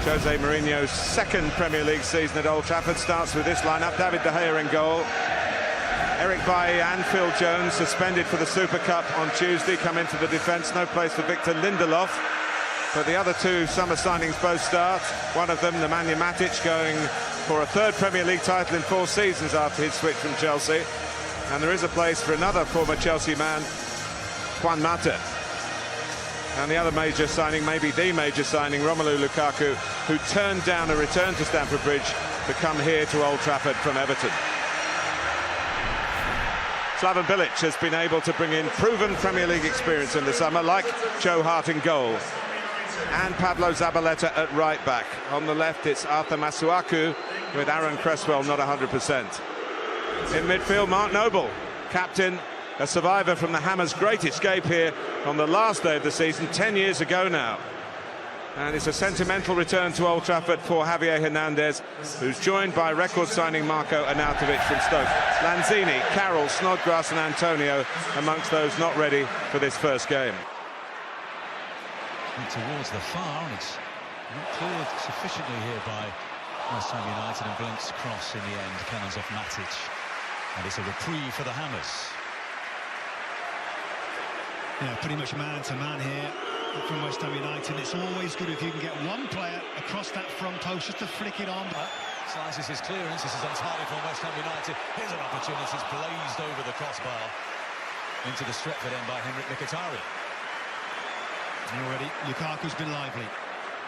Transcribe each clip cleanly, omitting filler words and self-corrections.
Jose Mourinho's second Premier League season at Old Trafford starts with this lineup. David De Gea in goal. Eric Bailly and Phil Jones suspended for the Super Cup on Tuesday come into the defence. No place for Victor Lindelof. But the other two summer signings both start. One of them, Nemanja Matic, going for a third Premier League title in 4 seasons after his switch from Chelsea. And there is a place for another former Chelsea man, Juan Mata. And the other major signing, maybe the major signing, Romelu Lukaku, who turned down a return to Stamford Bridge to come here to Old Trafford from Everton. Slaven Bilic has been able to bring in proven Premier League experience in the summer, like Joe Hart in goal. And Pablo Zabaleta at right back. On the left, it's Arthur Masuaku, with Aaron Cresswell not 100%. In midfield, Mark Noble, captain, a survivor from the Hammers' great escape here on the last day of the season, 10 years ago now. And it's a sentimental return to Old Trafford for Javier Hernandez, who's joined by record signing Marco Arnautovic from Stoke. Lanzini, Carroll, Snodgrass and Antonio amongst those not ready for this first game. Towards the far, and it's not cleared sufficiently here by West Ham United, and Blink's cross in the end cannons off Matic. And it's a reprieve for the Hammers. Yeah, pretty much man-to-man here from West Ham United. It's always good if you can get one player across that front post just to flick it on. Slices his clearance. This is untidy from West Ham United. Here's an opportunity. It's blazed over the crossbar into the Stretford end by Henrik Mkhitaryan. Already, Lukaku's been lively.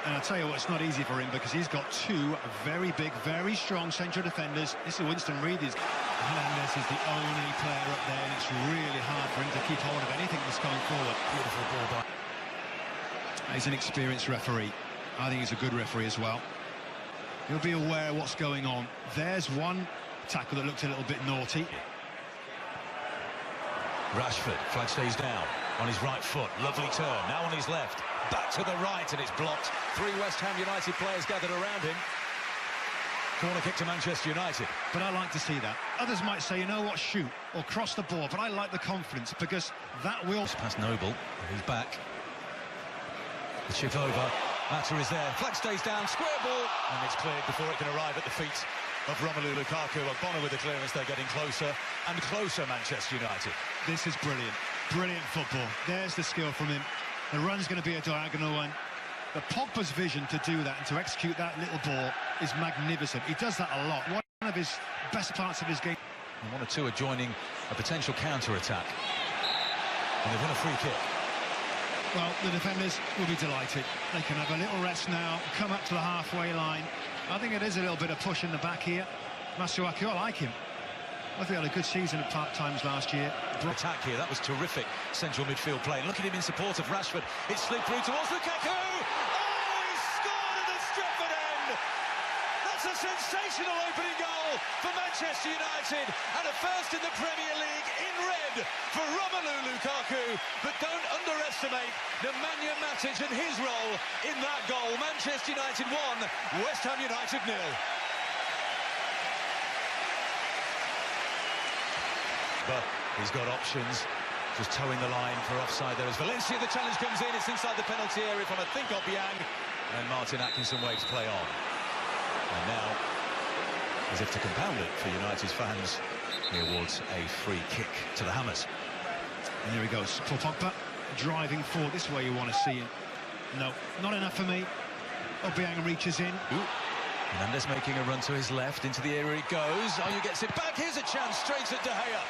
And I'll tell you what, it's not easy for him because he's got 2 very big, very strong central defenders. This is Winston Reid. Hernandez is the only player up there, and it's really hard for him to keep hold of anything that's going forward. Beautiful ball by... He's an experienced referee. I think he's a good referee as well. He'll be aware of what's going on. There's one tackle that looked a little bit naughty. Rashford, flag stays down on his right foot, lovely turn, now on his left, back to the right, and it's blocked. 3 West Ham United players gathered around him. Corner kick to Manchester United. But I like to see that. Others might say, you know what, shoot, or cross the ball, but I like the confidence, because that will... It's past Noble, he's back. The chip over, Mata is there, flag stays down, square ball, and it's cleared before it can arrive at the feet of Romelu Lukaku. Bonner with the clearance, they're getting closer and closer, Manchester United. This is brilliant. Brilliant football. There's the skill from him. The run's going to be a diagonal one. But Pogba's vision to do that and to execute that little ball is magnificent. He does that a lot. One of his best parts of his game. And 1 or 2 are joining a potential counter-attack. And they've won a free kick. Well, the defenders will be delighted. They can have a little rest now, come up to the halfway line. I think it is a little bit of push in the back here. Masuaku, I like him. I think he had a good season at part-times last year. Attack here, that was terrific central midfield play. And look at him in support of Rashford. It slipped through towards Lukaku. Oh, he scored at the Stretford end! That's a sensational opening goal for Manchester United, and a first in the Premier League in red for Romelu Lukaku. But don't underestimate Nemanja Matic and his role in that goal. Manchester United 1, West Ham United 0. But he's got options, just towing the line for offside there as Valencia. The challenge comes in, it's inside the penalty area from, I think, Obiang, and Martin Atkinson waves play on. And now, as if to compound it for United's fans, he awards a free kick to the Hammers. And there he goes, Paul Pogba driving forward. This is where you want to see him. No, not enough for me. Obiang reaches in. Ooh. Hernandez making a run to his left, into the area it goes. Ayew gets it back, here's a chance, straight at De Gea.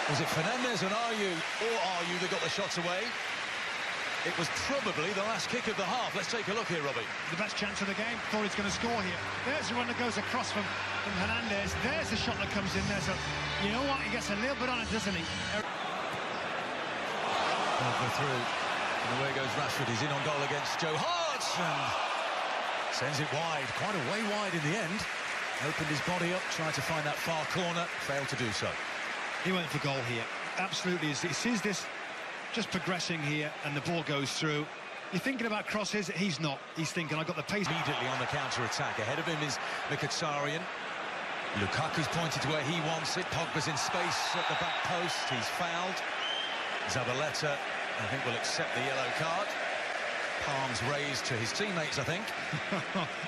Was it Fernandez and Ayew, or Ayew that got the shots away? It was probably the last kick of the half. Let's take a look here, Robbie. The best chance of the game. Thought he's going to score here. There's the one that goes across from Hernandez. There's the shot that comes in there. So, you know what? He gets a little bit on it, doesn't he? Over through. And away goes Rashford. He's in on goal against Joe Hart. And sends it wide. Quite a way wide in the end. Opened his body up, tried to find that far corner. Failed to do so. He went for goal here. Absolutely. He sees this just progressing here, and the ball goes through. You're thinking about crosses. He's not. He's thinking, I've got the pace. Immediately on the counter-attack. Ahead of him is Mkhitaryan. Lukaku's pointed to where he wants it. Pogba's in space at the back post. He's fouled. Zabaleta, I think, will accept the yellow card. Palms raised to his teammates, I think.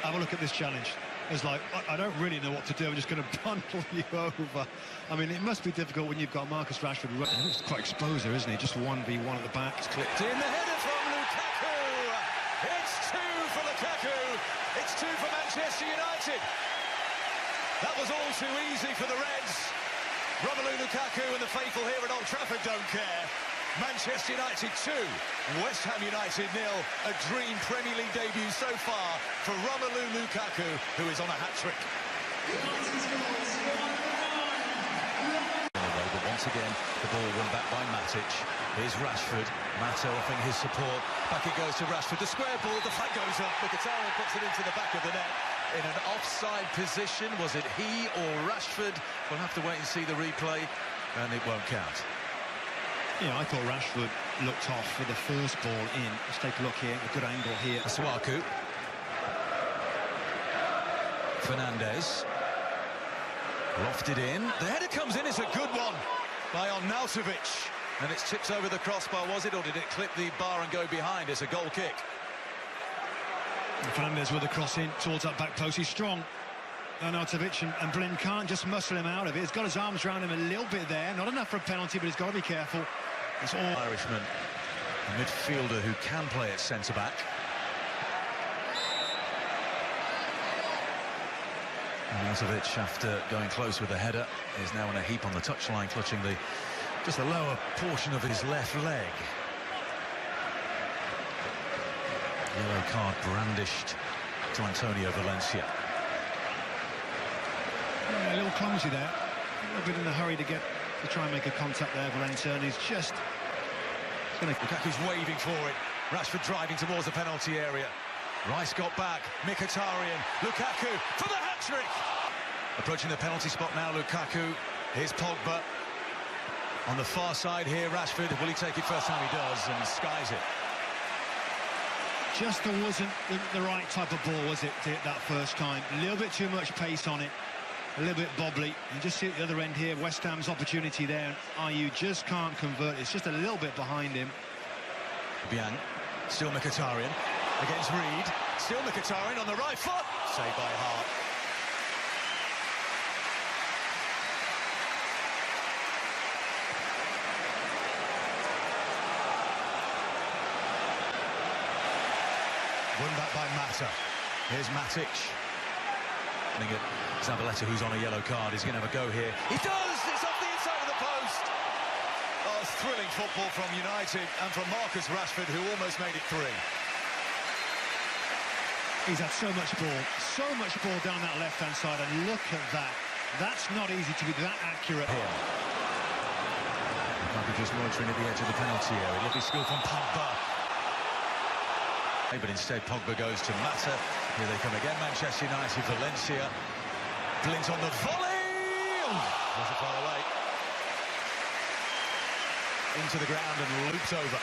Have a look at this challenge. It's like, I don't really know what to do. I'm just going to bundle you over. I mean, it must be difficult when you've got Marcus Rashford. He's quite exposed there, isn't he? Just 1v1 at the back. It's clipped in. The header from Lukaku. It's 2 for Lukaku. It's 2 for Manchester United. That was all too easy for the Reds. Romelu Lukaku and the faithful here at Old Trafford don't care. Manchester United 2, West Ham United 0. A dream Premier League debut so far for Romelu Lukaku, who is on a hat-trick. But once again, the ball won back by Matic. Here's Rashford. Mato offering his support. Back it goes to Rashford. The square ball, the flag goes up. Mkhitaryan puts it into the back of the net. In an offside position, was it he or Rashford? We'll have to wait and see the replay, and it won't count. Yeah, I thought Rashford looked off for the first ball in. Let's take a look here, a good angle here. Masuaku. Fernandes. Lofted in. The header comes in, it's a good one by Arnautovic. And it's tipped over the crossbar, was it? Or did it clip the bar and go behind? It's a goal kick. And Fernandes with a cross in towards that back post. He's strong. Arnautovic and Blind can't just muscle him out of it. He's got his arms around him a little bit there. Not enough for a penalty, but he's got to be careful. It's all Irishman, a midfielder who can play at centre-back. Arnautovic, after going close with the header, is now in a heap on the touchline, clutching just the lower portion of his left leg. Yellow card brandished to Antonio Valencia. Yeah, a little clumsy there. A little bit in a hurry to try and make a contact there, Valencia, and he's just going to... Lukaku's waving for it. Rashford driving towards the penalty area. Rice got back. Mkhitaryan. Lukaku for the hat-trick. Approaching the penalty spot now, Lukaku. Here's Pogba. On the far side here, Rashford. Will he take it first time? He does, and skies it. Just there wasn't the right type of ball, was it, to hit that first time? A little bit too much pace on it. A little bit bobbly. You just see at the other end here, West Ham's opportunity there. Ayew just can't convert. It's just a little bit behind him. Bian, still Mkhitaryan against Reed. Still Mkhitaryan on the right foot. Saved by Hart. Won back by Mata. Here's Matic. Looking at Zabaleta, who's on a yellow card. He's going to have a go here. He does! It's off the inside of the post! Oh, it's thrilling football from United and from Marcus Rashford, who almost made it 3. He's had so much ball down that left-hand side, and look at that. That's not easy to be that accurate here. Lukaku just loitering at the edge of the penalty area. Lovely skill from Pogba. But instead Pogba goes to Mata. Here they come again, Manchester United, Valencia. Blind on the volley! Wasn't far away. Into the ground and loops over.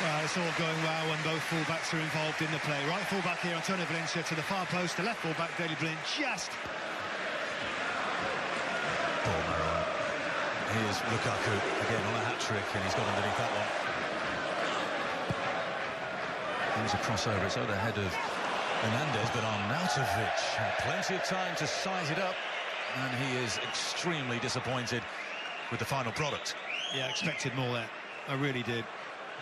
Well, it's all going well when both full-backs are involved in the play. Right full-back here, Antonio Valencia to the far post. The left full-back, Daley Blind, just... Paul Marouane. Here's Lukaku, again on a hat-trick, and he's got underneath that one. There's a crossover, it's over the head of Fernandes, but Arnautovic had plenty of time to size it up, and he is extremely disappointed with the final product. Yeah, expected more there. I really did.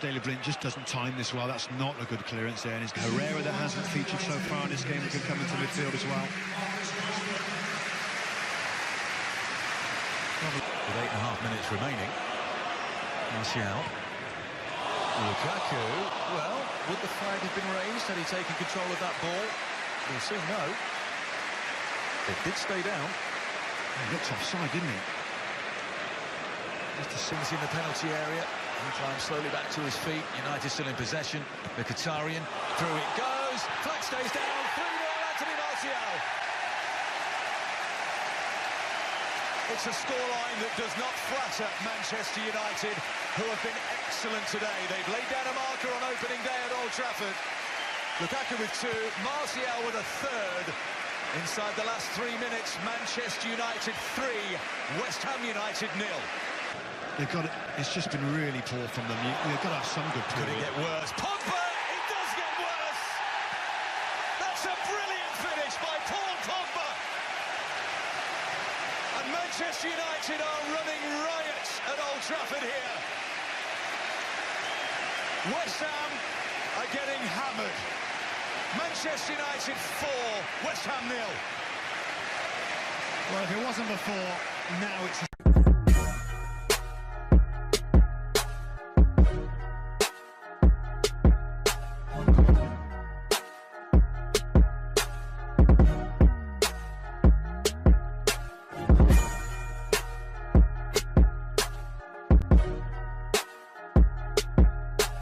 Daley Blind just doesn't time this well. That's not a good clearance there. And it's Herrera that hasn't featured so far in this game, that can come into midfield as well. With 8.5 minutes remaining, Martial. Lukaku, well, would the flag have been raised had he taken control of that ball? We'll soon know. It did stay down. He looked offside, didn't he? Just as soon as in the penalty area, he climbs slowly back to his feet. United still in possession. Mkhitaryan, through it goes. Flag stays down. 3-0, Anthony Martial. It's a scoreline that does not flatter Manchester United, who have been excellent today. They've laid down a marker on opening day at Old Trafford. Lukaku with 2, Martial with a 3rd. Inside the last 3 minutes, Manchester United 3, West Ham United 0. They've got it. It's just been really poor from them. They've got to have some good Could it period. get worse? Pogba! It does get worse! That's a brilliant finish by Paul Pogba! And Manchester United are running riot at Old Trafford here. West Ham are getting hammered. Manchester United 4, West Ham 0. Well, if it wasn't before, now it's